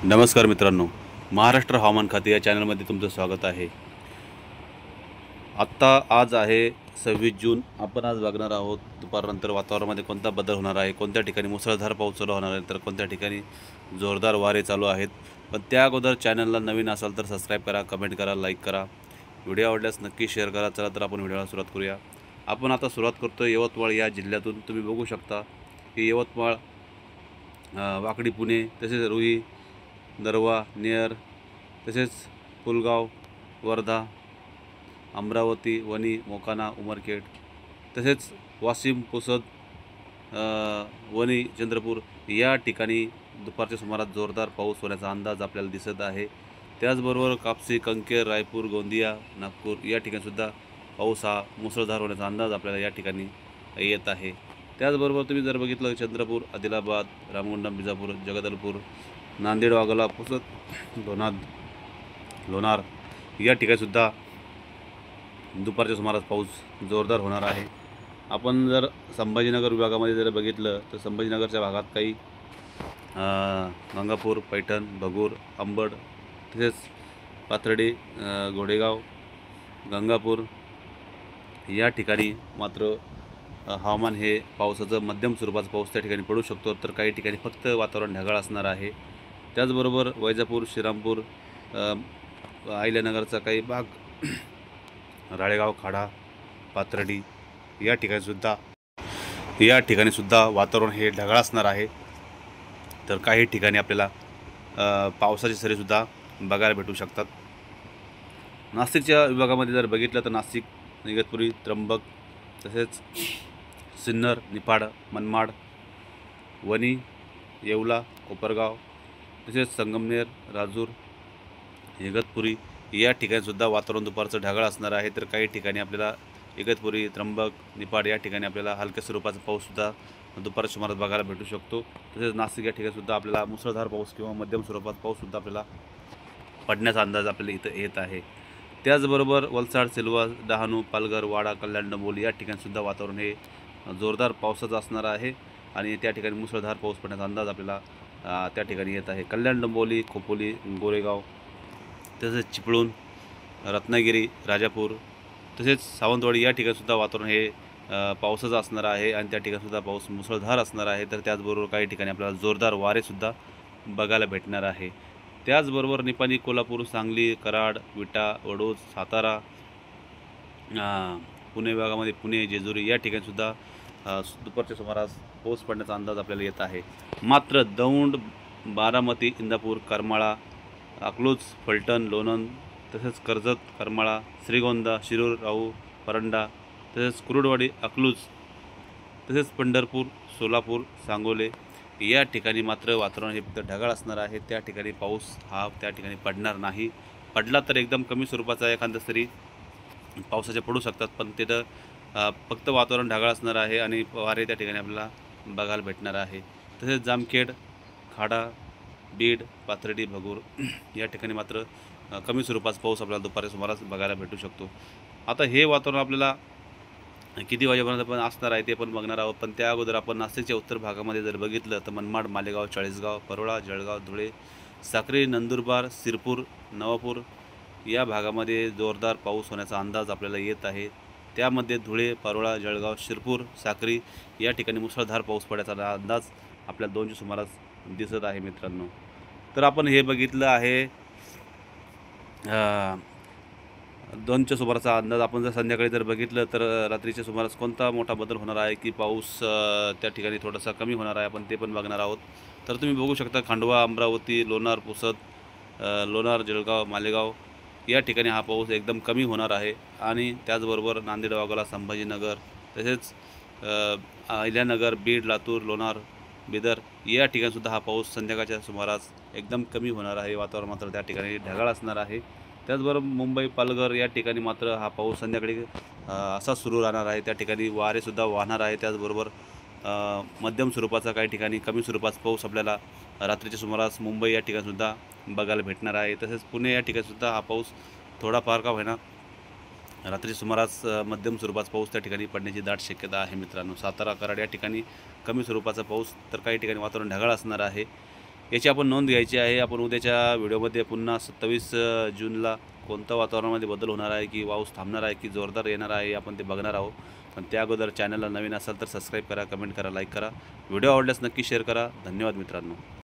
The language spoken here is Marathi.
नमस्कार मित्रांनो, महाराष्ट्र हवामान खाते या चॅनलमध्ये तुमचं स्वागत आहे। आज आहे 26 जून। आपण आज बघणार आहोत दुपारनंतर वातावरणामध्ये कोणता बदल होणार आहे, कोणत्या ठिकाणी मुसळधार पाऊस चालू होणार आहे, तर कोणत्या ठिकाणी जोरदार वारे चालू आहेत। पण त्या अगोदर चॅनलला नवीन असाल तर सबस्क्राईब करा, कमेंट करा, लाईक करा, व्हिडिओ आवडल्यास नक्की शेअर करा। चला तर आपण व्हिडिओला सुरुवात करूया। आपण आता सुरुवात करतो यवतमाळ या जिल्ह्यातून। तुम्ही बघू शकता की यवतमाळ, वाकडी, पुणे, तसेच रुई, दरवा, नेर, तसेच पुलगाव, वर्धा, अमरावती, वणी, मोकाना, उमरखेड, तसेच वाशिम, पुसद, वणी, चंद्रपूर या ठिकाणी दुपारच्या सुमारास जोरदार पाऊस होण्याचा अंदाज आपल्याला दिसत आहे। त्याचबरोबर कापसी, कंकेर, रायपूर, गोंदिया, नागपूर या ठिकाणीसुद्धा पाऊस हा मुसळधार होण्याचा अंदाज आपल्याला या ठिकाणी येत आहे। त्याचबरोबर तुम्ही जर बघितलं चंद्रपूर, आदिलाबाद, रामगुंडम, बिजापूर, जगदलपूर, नांदेड, वाघोला, पुसद, लोणार या ठिकाणीसुद्धा दुपारच्या सुमारास पाऊस जोरदार होणार आहे। आपण जर संभाजीनगर विभागामध्ये जर बघितलं तर संभाजीनगरच्या भागात काही गंगापूर, पैठण, भगूर, अंबड, तसेच पाथर्डी, घोडेगाव, गंगापूर या ठिकाणी मात्र हवामान हे पावसाचं मध्यम स्वरूपाचा पाऊस त्या ठिकाणी पडू शकतो, तर काही ठिकाणी फक्त वातावरण ढगाळ असणार आहे। त्याचबरोबर वैजापूर, श्रीरामपूर, अहिल्यानगरचा काही भाग, राळेगाव, खाडा, पाथर्डी या ठिकाणीसुद्धा वातावरण हे ढगाळ असणार आहे। तर काही ठिकाणी आपल्याला पावसाची सरीसुद्धा बघायला भेटू शकतात। नाशिकच्या विभागामध्ये जर बघितलं तर नाशिक, इगतपुरी, त्र्यंबक, तसेच सिन्नर, निफाड, मनमाड, वणी, येवला, कोपरगाव, तसेच संगमनेर, राजूर, इगतपुरी या ठिकाणीसुद्धा वातावरण दुपारचं ढगाळ असणार आहे। तर काही ठिकाणी आपल्याला इगतपुरी, त्र्यंबक, निफाड या ठिकाणी आपल्याला हलक्या स्वरूपाचा पाऊससुद्धा दुपारच्या सुमारास बघायला भेटू शकतो। तसेच नाशिक या ठिकाणीसुद्धा आपल्याला मुसळधार पाऊस किंवा मध्यम स्वरूपात पाऊससुद्धा आपल्याला पडण्याचा अंदाज आपल्याला इथं येत आहे। त्याचबरोबर वलसाड, सिल्लोड, डहाणू, पालघर, वाडा, कल्याण, डोंबिवली या ठिकाणीसुद्धा वातावरण हे जोरदार पावसाचं असणार आहे आणि त्या ठिकाणी मुसळधार पाऊस पडण्याचा अंदाज आपल्याला त्या ठिकाणी येत आहे। कल्याण, डोंबिवली, खोपोली, गोरेगाव, तसेच चिपळूण, रत्नागिरी, राजापूर, तसेच सावंतवाडी या ठिकाणीसुद्धा वातावरण हे पावसाचं असणार आहे आणि त्या ठिकाणीसुद्धा पाऊस मुसळधार असणार आहे। तर त्याचबरोबर काही ठिकाणी आपल्याला जोरदार वारेसुद्धा बघायला भेटणार आहे। त्याचबरोबर निपाणी, कोल्हापूर, सांगली, कराड, विटा, वडोद, सातारा, पुणे विभागामध्ये पुणे, जेजुरी या ठिकाणीसुद्धा दुपारच्या सुमारास पाऊस पडण्याचा अंदाज आपल्याला येत आहे। मात्र दौंड, बारामती, इंदापूर, करमाळा, अकलूज, फलटण, लोणंद, तसेच कर्जत, करमाळा, श्रीगोंदा, शिरूर, राहू, परंडा, तसेच कुरुडवाडी, अकलूज, तसेच पंढरपूर, सोलापूर, सांगोले या ठिकाणी मात्र वातावरण हे फक्त ढगाळ असणार आहे। त्या ठिकाणी पाऊस हा त्या ठिकाणी पडणार नाही। पडला तर एकदम कमी स्वरूपाचा एखादा तरी पावसाचे पडू शकतात, पण तिथं फक्त वातावरण ढगाळ असणार आहे आणि वारे त्या ठिकाणी आपल्याला बघायला भेटणार आहे। तसेच जामखेड, खाडा, बीड, पाथर्डी, भगूर या ठिकाणी मात्र कमी स्वरूपाचा पाऊस आपल्याला दुपारी सुमारास बघायला भेटू शकतो। आता हे वातावरण आपल्याला किती वाजेपर्यंत पण असणार आहे ते पण बघणार आहोत। पण त्या अगोदर आपण नाशिकच्या उत्तर भागामध्ये जर बघितलं तर मनमाड, मालेगाव, चाळीसगाव, परोळा, जळगाव, धुळे, साक्री, नंदुरबार, सिरपूर, नवापूर या भागामध्ये जोरदार पाऊस होण्याचा अंदाज आपल्याला येत आहे। त्यामध्ये धुळे, परोळा, जळगाव, शिरपूर, साक्री या ठिकाणी मुसळधार पाऊस पडण्याचा अंदाज आपल्याला 2च्या सुमारास दिसत आहे मित्रांनो। तर आपण हे बघितलं आहे 2च्या सुमाराचा अंदाज। आपण जर संध्याकाळी जर बघितलं तर रात्रीच्या सुमारास कोणता मोठा बदल होणार आहे की पाऊस त्या ठिकाणी थोडासा कमी होणार आहे, आपण ते पण बघणार आहोत। तर तुम्ही बघू शकता खंडवा, अमरावती, लोणार, पुसद, लोणार, जळगाव, मालेगाव या ठिकाणी हा पाऊस एकदम कमी होणार आहे आणि त्याचबरोबर नांदेड, वाघोला, संभाजीनगर, तसेच अहिल्यानगर, बीड, लातूर, लोणार, बिदर या ठिकाणीसुद्धा हा पाऊस संध्याकाळच्या सुमारास एकदम कमी होणार आहे। वातावरण मात्र त्या ठिकाणी ढगाळ असणार आहे। त्याचबरोबर मुंबई, पालघर या ठिकाणी मात्र हा पाऊस संध्याकाळी असा सुरू राहणार आहे। त्या ठिकाणी वारेसुद्धा वाहणार आहे। त्याचबरोबर मध्यम स्वरूपाचा, काही ठिकाणी कमी स्वरूपाचा पाऊस आपल्याला रात्रीच्या सुमारास मुंबई या ठिकाणीसुद्धा बघायला भेटणार आहे। तसेच पुणे या ठिकाणीसुद्धा हा पाऊस थोडाफार का होईना रात्री सुमारास मध्यम स्वरूपाचा पाऊस त्या ठिकाणी पडण्याची दाट शक्यता आहे मित्रांनो। सातारा, कराड या ठिकाणी कमी स्वरूपाचा पाऊस, तर काही ठिकाणी वातावरण ढगाळ असणार आहे। याची आपण नोंद घ्यायची आहे. आपण उद्याच्या व्हिडिओमध्ये पुन्हा 27 जूनला कोणतं वातावरणामध्ये बदल होणार आहे, की पाऊस थांबणार आहे, की जोरदार येणार आहे, आपण ते बघणार आहोत. पण त्या अगोदर चॅनलला नवीन असाल तर सबस्क्राईब करा, कमेंट करा, लाईक करा. व्हिडिओ आवडल्यास नक्की शेअर करा. धन्यवाद मित्रांनो.